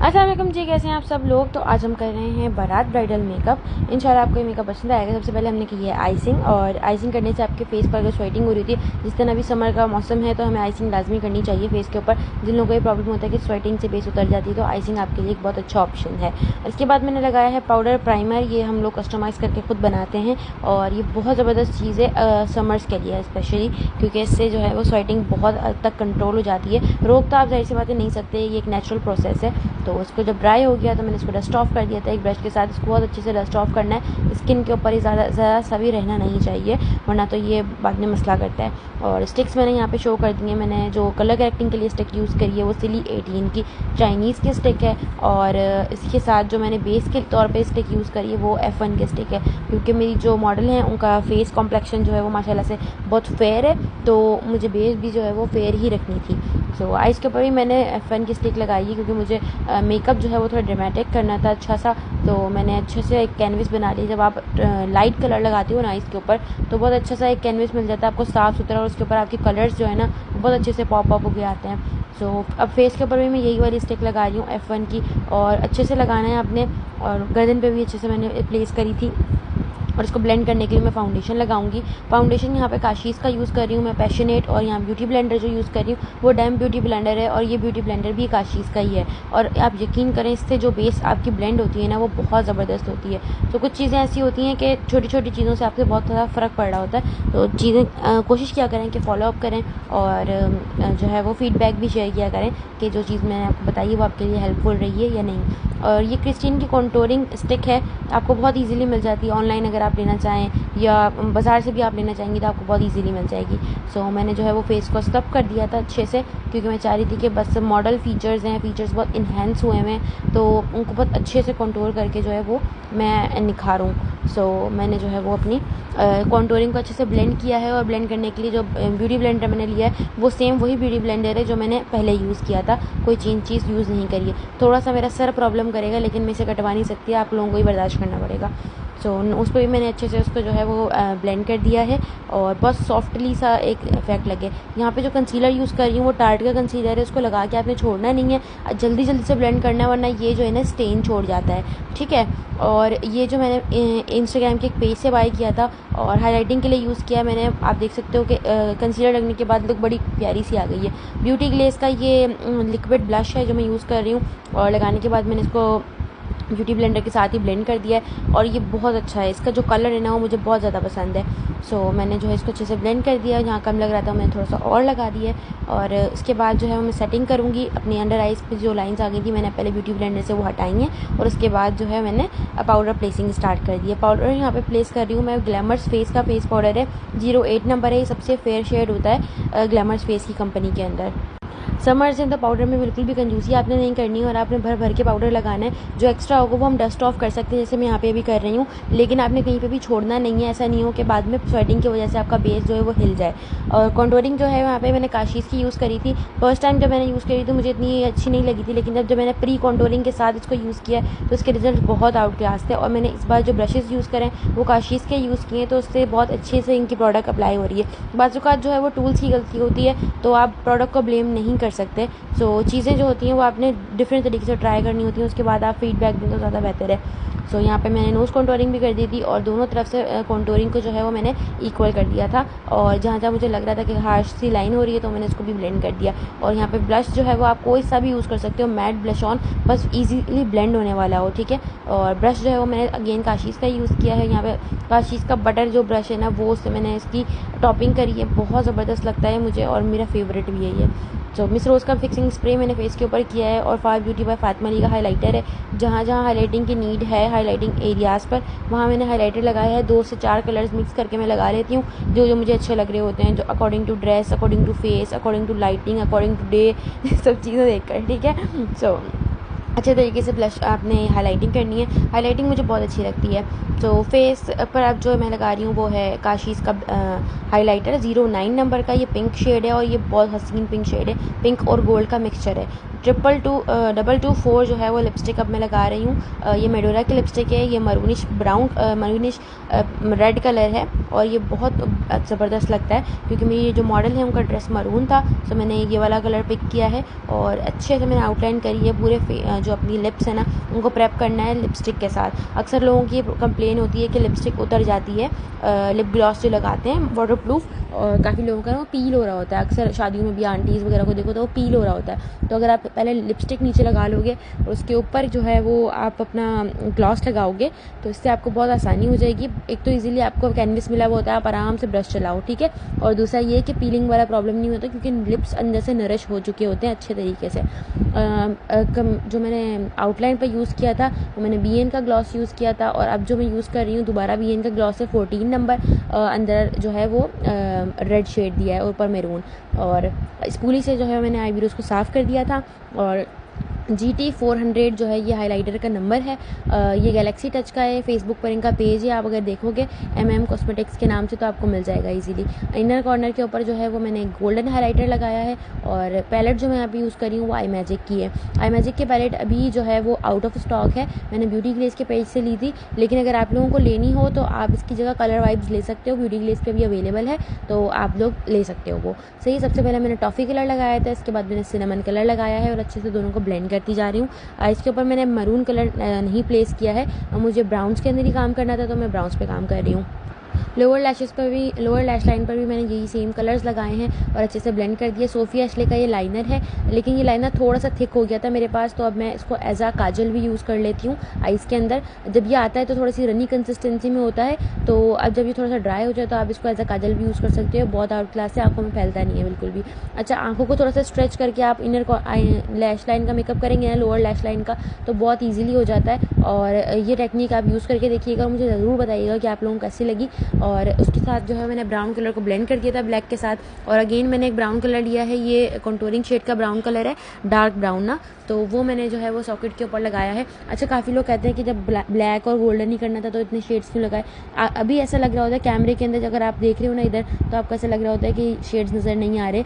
अस्सलाम वालेकुम जी, कैसे हैं आप सब लोग। तो आज हम कर रहे हैं बारात ब्राइडल मेकअप। इंशाल्लाह आपको ये मेकअप पसंद आएगा। सबसे पहले हमने की है आइसिंग, और आइसिंग करने से आपके फेस पर अगर स्वेटिंग हो रही थी, जिस तरह अभी समर का मौसम है तो हमें आइसिंग लाजमी करनी चाहिए फेस के ऊपर। जिन लोगों को ये प्रॉब्लम होता है कि स्वेटिंग से फेस उतर जाती है, तो आइसिंग आपके लिए एक बहुत अच्छा ऑप्शन है। इसके बाद मैंने लगाया है पाउडर प्राइमर। ये हम लोग कस्टमाइज़ करके खुद बनाते हैं और ये बहुत ज़बरदस्त चीज़ है समर्स के लिए स्पेशली, क्योंकि इससे जो है वो स्वेटिंग बहुत हद तक कंट्रोल हो जाती है। रोक तो आप ज़ाहिर सी बातें नहीं सकते, ये एक नेचुरल प्रोसेस है। तो उसको जब ड्राई हो गया तो मैंने इसको डस्ट ऑफ कर दिया था एक ब्रश के साथ। इसको बहुत अच्छे से डस्ट ऑफ करना है, स्किन के ऊपर ही ज़्यादा सा भी रहना नहीं चाहिए, वरना तो ये बाद में मसला करता है। और स्टिक्स मैंने यहाँ पे शो कर दी हैं। मैंने जो कलर करेक्टिंग के लिए स्टिक यूज़ करी है वो सिली 18 की चाइनीज़ की स्टिक है, और इसके साथ जो मैंने बेस के तौर पर स्टिक यूज़ करी है वो F1 की स्टिक है, क्योंकि मेरी जो मॉडल हैं उनका फेस कॉम्प्लेक्शन जो है वो माशाल्लाह से बहुत फेयर है, तो मुझे बेस भी जो है वो फेयर ही रखनी थी। सो आइज़ के ऊपर भी मैंने F1 की स्टिक लगाई है, क्योंकि मुझे मेकअप जो है वो थोड़ा ड्रामेटिक करना था अच्छा सा। तो मैंने अच्छे से एक कैनविस बना ली। जब आप लाइट कलर लगाती हो ना आइज़ के ऊपर, तो बहुत अच्छा सा एक कैनविस मिल जाता है आपको साफ़ सुथरा, और उसके ऊपर आपके कलर्स जो है ना बहुत अच्छे से पॉप अप होके आते हैं। सो अब फेस के ऊपर भी मैं यही वाली स्टिक लगा रही हूँ F1 की, और अच्छे से लगाना है आपने। और गर्दन पे भी अच्छे से मैंने प्लेस करी थी। और इसको ब्लेंड करने के लिए मैं फाउंडेशन लगाऊंगी। फाउंडेशन यहाँ पे काशीज़ का यूज़ कर रही हूँ मैं, पैशनेट। और यहाँ ब्यूटी ब्लेंडर जो यूज़ कर रही हूँ वो डैम ब्यूटी ब्लेंडर है, और ये ब्यूटी ब्लेंडर भी काशीज़ का ही है। और आप यकीन करें, इससे जो बेस आपकी ब्लेंड होती है ना वो बहुत ज़बरदस्त होती है। तो कुछ चीज़ें ऐसी होती हैं कि छोटी छोटी चीज़ों से आपसे बहुत ज़्यादा फ़र्क पड़ रहा होता है। तो चीज़ें कोशिश किया करें कि फॉलोअप करें, और जो है वो फ़ीडबैक भी शेयर किया करें कि जो चीज़ मैंने आपको बताई है वो आपके लिए हेल्पफुल रही है या नहीं। और ये क्रिस्टीन की कॉन्टोरिंग स्टिक है, आपको बहुत इजीली मिल जाती है ऑनलाइन। अगर आप लेना चाहें या बाज़ार से भी आप लेना चाहेंगी तो आपको बहुत इजीली मिल जाएगी। सो मैंने जो है वो फेस को स्क्रब कर दिया था अच्छे से, क्योंकि मैं चाह रही थी कि बस मॉडल फीचर्स हैं, फीचर्स बहुत इन्हेंस हुए हैं, तो उनको बहुत अच्छे से कंटूर करके जो है वो मैं निखारूँ। सो मैंने जो है वो अपनी कॉन्टोरिंग को अच्छे से ब्लेंड किया है। और ब्लेंड करने के लिए जो ब्यूटी ब्लेंडर मैंने लिया है वो सेम वही ब्यूटी ब्लेंडर है जो मैंने पहले यूज़ किया था, कोई चीज़ यूज़ नहीं करी है। थोड़ा सा मेरा सर प्रॉब्लम करेगा, लेकिन मैं इसे कटवा नहीं सकती, आप लोगों को ही बर्दाश्त करना पड़ेगा। सो उस पर भी मैंने अच्छे से उसको जो है वो ब्लेंड कर दिया है, और बहुत सॉफ्टली सा एक इफेक्ट लगे। यहाँ पे जो कंसीलर यूज़ कर रही हूँ वो टार्ट का कंसीलर है, उसको लगा के आपने छोड़ना नहीं है, जल्दी जल्दी से ब्लेंड करना है, वरना ये जो है ना स्टेन छोड़ जाता है, ठीक है। और ये जो मैंने इंस्टाग्राम के एक पेज से बाय किया था और हाईलाइटिंग के लिए यूज़ किया मैंने। आप देख सकते हो कि कंसीलर लगने के बाद लुक बड़ी प्यारी सी आ गई है। ब्यूटी ग्लेज का ये लिक्विड ब्लश है जो मैं यूज़ कर रही हूँ, और लगाने के बाद मैंने इसको ब्यूटी ब्लेंडर के साथ ही ब्लेंड कर दिया है, और ये बहुत अच्छा है। इसका जो कलर है ना वो मुझे बहुत ज़्यादा पसंद है। सो मैंने जो है इसको अच्छे से ब्लेंड कर दिया, जहाँ कम लग रहा था मैंने थोड़ा सा और लगा दिया है। और इसके बाद जो है मैं सेटिंग करूँगी अपनी अंडर आइज़ पे। जो लाइंस आ गई थी मैंने पहले ब्यूटी ब्लेंडर से वो हटाई हैं, और उसके बाद जो है मैंने पाउडर प्लेसिंग स्टार्ट कर दिया। पाउडर यहाँ पे प्लेस कर रही हूँ मैं, ग्लैमर्स फेस का फेस पाउडर है, 08 नंबर है। ये सबसे फेयर शेड होता है ग्लैमर्स फेस की कंपनी के अंदर। समर्स इन तो पाउडर में बिल्कुल भी कंजूसी आपने नहीं करनी है, और आपने भर भर के पाउडर लगाना है। जो एक्स्ट्रा होगा वो हम डस्ट ऑफ कर सकते हैं, जैसे मैं यहाँ पे भी कर रही हूँ, लेकिन आपने कहीं पे भी छोड़ना नहीं है। ऐसा नहीं हो कि बाद में स्वेटिंग की वजह से आपका बेस जो है वो हिल जाए। और कॉन्टोरिंग जो है वहाँ पे मैंने काशीज़ की यूज़ करी थी। फर्स्ट टाइम जब मैंने यूज़ करी थी मुझे इतनी अच्छी नहीं लगी थी, लेकिन जब मैंने प्री कॉन्टोरिंग के साथ इसको यूज़ किया तो इसके रिजल्ट बहुत आउट क्लास थे। और मैंने इस बार जो ब्रशेज़ यूज़ करें वो काशीज़ के यूज़ किए, तो उससे बहुत अच्छे से इनकी प्रोडक्ट अप्लाई हो रही है। बाज़ औक़ात जो है वो टूल्स की गलती होती है, तो आप प्रोडक्ट को ब्लेम नहीं कर सकते। सो चीज़ें जो होती हैं वो आपने डिफरेंट तरीके से ट्राई करनी होती हैं, उसके बाद आप फीडबैक दें तो ज़्यादा बेहतर है। सो यहाँ पे मैंने नोज़ कॉन्टोरिंग भी कर दी थी, और दोनों तरफ से कॉन्टोरिंग को जो है वो मैंने इक्वल कर दिया था। और जहाँ जहाँ मुझे लग रहा था कि हार्श सी लाइन हो रही है तो मैंने इसको भी ब्लेंड कर दिया। और यहाँ पे ब्लश जो है वो आप कोई सा भी यूज़ कर सकते हो, मैट ब्लश ऑन, बस ईजीली ब्लेंड होने वाला हो, ठीक है। और ब्रश जो है वो मैंने अगेन काशीज़ का यूज़ किया है। यहाँ पे काशीज़ का बटर जो ब्रश है ना वो उससे मैंने इसकी टॉपिंग करी है, बहुत ज़बरदस्त लगता है मुझे, और मेरा फेवरेट भी है ये। तो मिस रोज़ का फिक्सिंग स्प्रे मैंने फेस के ऊपर किया है, और फार ब्यूटी बाय फातिमा अली का हाइलाइटर है। जहाँ जहाँ हाइलाइटिंग की नीड है हाइलाइटिंग एरियाज़ पर, वहाँ मैंने हाइलाइटर लगाया है। 2 से 4 कलर्स मिक्स करके मैं लगा लेती हूँ, जो जो मुझे अच्छे लग रहे होते हैं, जो according to dress, according to face, according to lighting, according to day, सब चीज़ें देखकर, ठीक है। सो अच्छे तरीके से ब्लश आपने हाइलाइटिंग करनी है। हाइलाइटिंग मुझे बहुत अच्छी लगती है। तो फेस पर अब जो मैं लगा रही हूँ वो है काशीज़ का हाइलाइटर 09 नंबर का। ये पिंक शेड है, और ये बहुत हसीन पिंक शेड है, पिंक और गोल्ड का मिक्सचर है। 224 जो है वो लिपस्टिक अब मैं लगा रही हूँ। ये मेडोरा की लिपस्टिक है, ये मरूनिश मरूनिश रेड कलर है और ये बहुत ज़बरदस्त लगता है क्योंकि मेरी ये जो मॉडल है उनका ड्रेस मरून था, तो मैंने ये वाला कलर पिक किया है और अच्छे से मैंने आउटलाइन करी है। पूरे जो अपनी लिप्स है ना उनको प्रेप करना है लिपस्टिक के साथ। अक्सर लोगों की कंप्लेन होती है कि लिपस्टिक उतर जाती है, लिप ग्लॉस जो लगाते हैं वाटरप्रूफ, और काफ़ी लोगों का वो पील हो रहा होता है। अक्सर शादियों में भी आंटीज़ वगैरह को देखो तो वो पील हो रहा होता है। तो अगर आप पहले लिपस्टिक नीचे लगा लोगे और उसके ऊपर जो है वो आप अपना ग्लॉस लगाओगे तो इससे आपको बहुत आसानी हो जाएगी। एक तो इजीली आपको कैनवस मिला हुआ होता है, आप आराम से ब्रश चलाओ, ठीक है। और दूसरा ये कि पीलिंग वाला प्रॉब्लम नहीं होता क्योंकि लिप्स अंदर से नरिश हो चुके होते हैं अच्छे तरीके से। जो मैंने आउटलाइन पर यूज़ किया था वो मैंने BN का ग्लॉस यूज़ किया था और अब जो मैं यूज़ कर रही हूँ दोबारा BN का ग्लॉस है 14 नंबर। अंदर जो है वो रेड शेड दिया है, ऊपर मैरून, और स्पूली से जो है मैंने आईब्रोज को साफ़ कर दिया था। और GT 400 जो है ये हाइलाइटर का नंबर है। ये गैलेक्सी टच का है, फेसबुक पर इनका पेज है, आप अगर देखोगे MM कॉस्मेटिक्स के नाम से तो आपको मिल जाएगा इजीली। इनर कॉर्नर के ऊपर जो है वो मैंने गोल्डन हाइलाइटर लगाया है और पैलेट जो मैं यहाँ पे यूज़ कर रही हूँ वो आई मैजिक की है। आई मैजिक की पैलेट अभी जो है वो आउट ऑफ स्टॉक है, मैंने ब्यूटी ग्लेज के पेज से ली थी, लेकिन अगर आप लोगों को लेनी हो तो आप इसकी जगह कलर वाइब्स ले सकते हो, ब्यूटी ग्लेज पे भी अवेलेबल है, तो आप लोग ले सकते हो वो। सही, सबसे पहले मैंने टॉफ़ी कलर लगाया था, इसके बाद मैंने सिनेमन कलर लगाया है और अच्छे से दोनों को ब्लेंड करती जा रही हूँ। इसके ऊपर मैंने मरून कलर नहीं प्लेस किया है, मुझे ब्राउन्स के अंदर ही काम करना था तो मैं ब्राउन्स पे काम कर रही हूँ। लोअर लैश लाइन पर भी मैंने यही सेम कलर्स लगाए हैं और अच्छे से ब्लेंड कर दिया। सोफिया एशले का ये लाइनर है, लेकिन ये लाइनर थोड़ा सा थिक हो गया था मेरे पास, तो अब मैं इसको एज आ काजल भी यूज़ कर लेती हूँ आइज़ के अंदर। जब ये आता है तो थोड़ी सी रनी कंसिस्टेंसी में होता है, तो अब जब ये थोड़ा सा ड्राई हो जाए तो आप इसको एज आ काजल भी यूज़ कर सकते हो। बहुत आउट क्लास से आँखों में फैलता नहीं है बिल्कुल भी। अच्छा, आँखों को थोड़ा सा स्ट्रेच करके आप इनर लैश लाइन का मेकअप करेंगे ना, लोअर लैश लाइन का, तो बहुत ईजिली हो जाता है। और ये टेक्निक आप यूज़ करके देखिएगा, मुझे ज़रूर बताइएगा कि आप लोगों को कैसी लगी। और उसके साथ जो है मैंने ब्राउन कलर को ब्लेंड कर दिया था ब्लैक के साथ, और अगेन मैंने एक ब्राउन कलर लिया है, ये कंटूरिंग शेड का ब्राउन कलर है, डार्क ब्राउन ना, तो वो मैंने जो है वो सॉकेट के ऊपर लगाया है। अच्छा, काफ़ी लोग कहते हैं कि जब ब्लैक और गोल्डन ही करना था तो इतने शेड्स क्यों लगाए। अभी ऐसा लग रहा होता है कैमरे के अंदर, अगर आप देख रहे हो ना इधर, तो आपको ऐसा लग रहा होता है कि शेड्स नज़र नहीं आ रहे,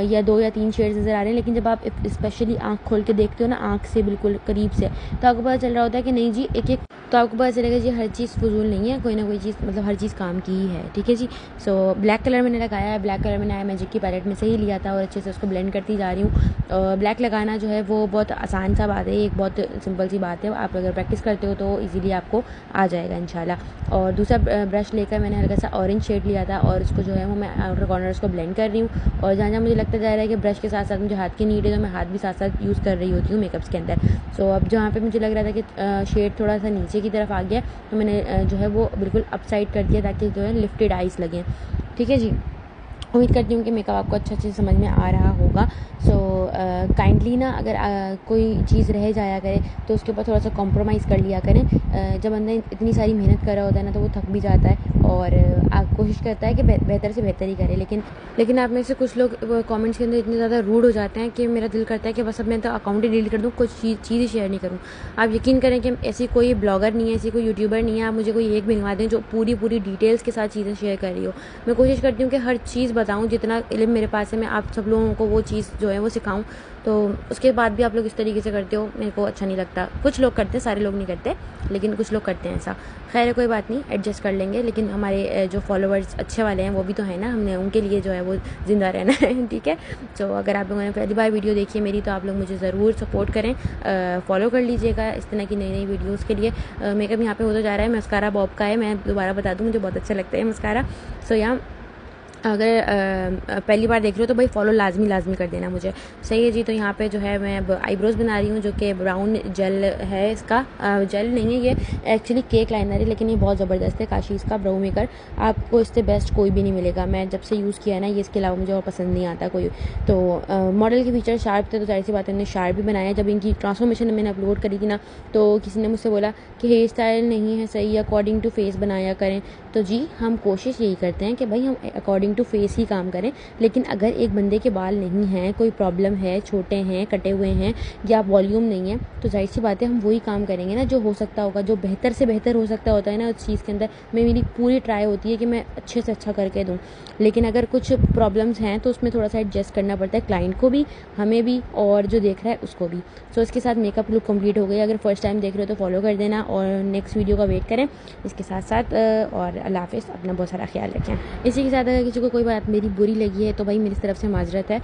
या 2 या 3 शेड्स नज़र आ रहे हैं, लेकिन जब आप स्पेशली आँख खोल के देखते हो ना, आँख से बिल्कुल करीब से, तो आपको पता चल रहा होता है कि नहीं जी, एक तो आपको पता चलेगा जी हर चीज़ फजूल नहीं है, कोई ना कोई चीज़, मतलब हर चीज़ काम की ही है, ठीक है जी। सो ब्लैक कलर मैंने लगाया है, ब्लैक कलर मैंने आई मैजिक की पैलेट में से ही लिया था और अच्छे से उसको ब्लेंड करती जा रही हूँ। ब्लैक लगाना जो है वो बहुत आसान सा बात है, एक बहुत सिंपल सी बात है, आप अगर प्रैक्टिस करते हो तो इजीली आपको आ जाएगा इंशाल्लाह। और दूसरा ब्रश लेकर मैंने हल्का सा ऑरेंज शेड लिया था और इसको जो है वो मैं आउटर कॉर्नर्स को ब्लेंड कर रही हूँ। और जहाँ जहाँ मुझे लगता जा रहा है कि ब्रश के साथ साथ मुझे हाथ की नीड है, तो मैं हाथ भी साथ साथ यूज़ कर रही होती हूँ मेकअप्स के अंदर। सो अब जहाँ पे मुझे लग रहा था कि शेड थोड़ा सा नीचे की तरफ आ गया, तो मैंने जो है वो बिल्कुल अप साइड कर दिया ताकि जो है लिफ्टेड आइज़ लगें, ठीक है जी। उम्मीद करती हूँ कि मेकअप आपको अच्छे से समझ में आ रहा होगा। सो काइंडली ना, अगर कोई चीज़ रह जाया करे तो उसके ऊपर थोड़ा सा कॉम्प्रोमाइज़ कर लिया करें। जब बंदा इतनी सारी मेहनत कर रहा होता है ना, तो वो थक भी जाता है और आप कोशिश करता है कि बेहतर से बेहतर ही करे, लेकिन आप में से कुछ लोग कमेंट्स के अंदर इतने ज़्यादा रूड हो जाते हैं कि मेरा दिल करता है कि बस अब मैं तो अकाउंट ही डिलीट कर दूँ, कुछ चीज़ ही शेयर नहीं करूँ। आप यकीन करें कि ऐसी कोई ब्लॉगर नहीं है, ऐसी कोई यूट्यूबर नहीं है, आप मुझे कोई एक भिजवा दें जो पूरी डिटेल्स के साथ चीज़ें शेयर कर रही हो। मैं कोशिश करती हूँ कि हर चीज़ बताऊँ, जितना इल्म मेरे पास है मैं आप सब लोगों को वो चीज़ जो है वो सिखाऊं। तो उसके बाद भी आप लोग इस तरीके से करते हो, मेरे को अच्छा नहीं लगता। कुछ लोग करते हैं, सारे लोग नहीं करते, लेकिन कुछ लोग करते हैं ऐसा। खैर कोई बात नहीं, एडजस्ट कर लेंगे। लेकिन हमारे जो फॉलोअर्स अच्छे वाले हैं वो भी तो है ना, हमने उनके लिए जो है वो ज़िंदा रहना है, ठीक है। तो अगर आप लोगों ने पहली बार वीडियो देखी है मेरी, तो आप लोग मुझे ज़रूर सपोर्ट करें, फॉलो कर लीजिएगा इस तरह की नई वीडियोज़ के लिए। मेकअप यहाँ पे होता जा रहा है, मस्कारा बॉब का है, मैं दोबारा बता दूँ, मुझे बहुत अच्छा लगता है मस्कारा। सो यहाँ अगर पहली बार देख रहे हो तो भाई फॉलो लाजमी कर देना मुझे, सही है जी। तो यहाँ पे जो है मैं अब आईब्रोज़ बना रही हूँ, जो कि ब्राउन जेल है, इसका जेल नहीं है, ये एक्चुअली केक लाइनर है, लेकिन ये बहुत ज़बरदस्त है काशीज़ का ब्राउ मेकर। आपको इससे बेस्ट कोई भी नहीं मिलेगा। मैं जब से यूज़ किया है ना, ये इसके अलावा मुझे और पसंद नहीं आता कोई। तो मॉडल के फीचर शार्प थे, तो जाहिर सी बात है मैंने शार्प भी बनाया। जब इनकी ट्रांसफॉर्मेशन मैंने अपलोड करी थी ना, तो किसी ने मुझसे बोला कि हेयर स्टाइल नहीं है सही, अकॉर्डिंग टू फेस बनाया करें। तो जी हम कोशिश यही करते हैं कि भाई हम अकॉर्डिंग टू फेस ही काम करें। लेकिन अगर एक बंदे के बाल नहीं हैं, कोई प्रॉब्लम है, छोटे हैं, कटे हुए हैं या वॉल्यूम नहीं है, तो जाहिर सी बात है हम वही काम करेंगे ना जो हो सकता होगा, जो बेहतर से बेहतर हो सकता होता है ना उस चीज़ के अंदर। मेरी पूरी ट्राई होती है कि मैं अच्छे से अच्छा करके दूँ। लेकिन अगर कुछ प्रॉब्लम्स हैं तो उसमें थोड़ा सा एडजस्ट करना पड़ता है, क्लाइंट को भी, हमें भी, और जो देख रहा है उसको भी। सो इसके साथ मेकअप लुक कंप्लीट हो गई। अगर फर्स्ट टाइम देख रहे हो तो फॉलो कर देना और नेक्स्ट वीडियो का वेट करें। इसके साथ साथ और अल्लाह हाफ़िज़, अपना बहुत सारा ख्याल रखें। इसी के साथ अगर किसी को कोई बात मेरी बुरी लगी है तो भाई मेरी तरफ से माजरत है।